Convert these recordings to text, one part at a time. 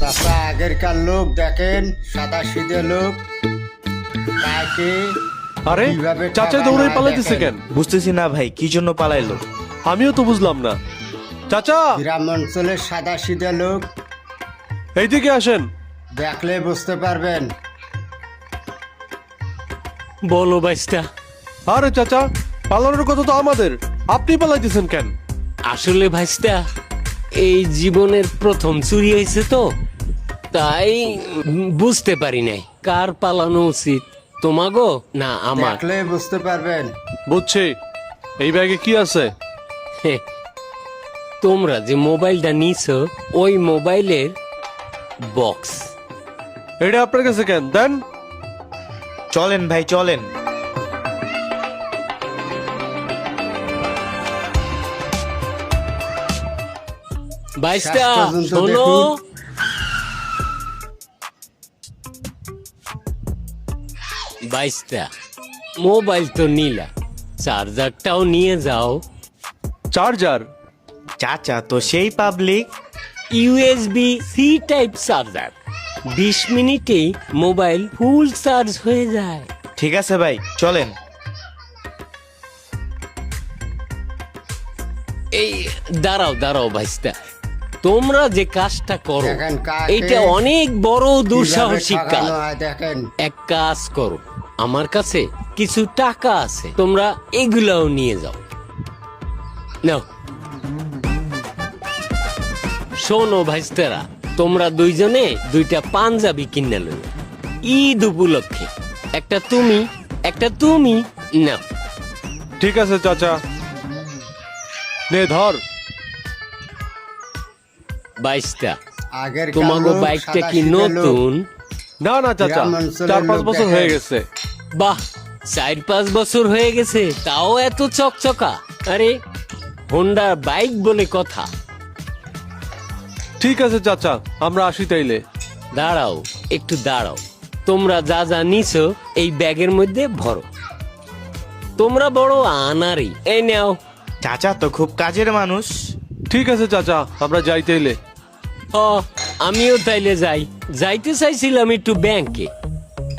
চাচা আগেরকার লোক দেখেন, সাদা সিধে লোক, কাকে আরে কিভাবে চাচা ঠকানো দৌড়ে হয় পালাইতেছে দেখেন। কেন? বুঝতেছি না ভাই কি জন্য পালাইলো। আমিও তো বুঝলাম না। চাচা গ্রাম অঞ্চলের সাদা সিধে লোক, এইদিকে আসেন। দেখলে বুঝতে পারবেন। বলো বাইস্তা। আরে চাচা, পালানোর কথা তো আমাদের, আপনি পালাইতেছেন কেন? আসলে ভাইস্তা এই জীবনের প্রথম চুরি হয়েছে তো, তাই বুঝতে পারি নাই কার পালানো উচিত, তোমাগো না আমার। দেখলে বুঝতে পারবেন। বুঝছি। এই ব্যাগে কি আছে? হে, তোমরা যে মোবাইলটা নিছো ওই মোবাইলের বক্স। এটা আপনার কাছে কেন? দেন। চলেন ভাই চলেন। বাইস্তা শেষ পর্যন্ত শোনো, দেখুন। বাইস্তা মোবাইল তো নিলা, চার্জারটাও নিয়ে যাও। চার্জার? চাচা তো সেই public. USB C type charger, 20 মিনিটেই মোবাইল ফুল চার্জ হয়ে যায়। ঠিক আছে ভাই চলেন। এই দাঁড়াও দাঁড়াও ভাইস্তা, তোমরা যে কাজটা করো দেখেন কাকে এইটা অনেক বড় কিভাবে দুঃসাহসিক কাজ। ঠকানো হয় দেখেন। এক কাজ করো, আমার কাছে কিছু টাকা আছে, তোমরা এগুলাও নিয়ে যাও। নাও শোনো ভাইস্তারা, তোমরা দুইজনে দুইটা পাঞ্জাবি কিনে লইও ঈদ উপলক্ষে। একটা তুমি নাও। ঠিক আছে চাচা, নে ধর। বাইশটা। আগেরকার তোমাগো লোক, বাইকটা সাদা কি সিধে লোক। নতুন? না না চাচা, গ্রাম অঞ্চলের 4-5 লোক বছর দেখেন। হয়ে গেছে। বাহ, 4-5 বছর হয়ে গেছে, তাও এত চকচকা। আরে হোন্ডা বাইক বলে কথা। ঠিক আছে চাচা, আমরা আসি তাইলে। দাঁড়াও একটু দাঁড়াও, তোমরা যা যা নিছো এই ব্যাগের মধ্যে ভরো। তোমরা বড় আনারি, এই নাও। চাচা তো খুব কাজের মানুষ। ঠিক আছে চাচা, আমরা যাই তাইলে। ও, আমিও তাইলে যাইতে চাইছিলাম একটু ব্যাংকে,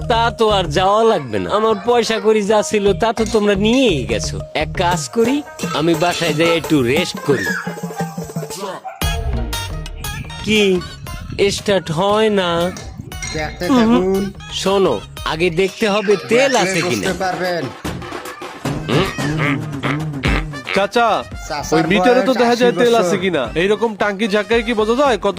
তা তো আর যাওয়া লাগবে না। আমার পয়সা করি যা ছিল তা তো তোমরা নিয়েই গেছো। এক কাজ করি, আমি বাসায় যাই একটু রেস্ট করি। কি স্টার্ট হয় না? দেখতে থাকুন, শোনো, আগে দেখতে হবে তেল দেখলে আছে কিনা। বুঝতে পারবেন। চাচা, চাচার ওই মিটারে তো বয়স দেখা যায় 80 তেল বছর। আছে কিনা। এইরকম টাঙ্কি ঝাঁকায় কি বোঝা যায় কত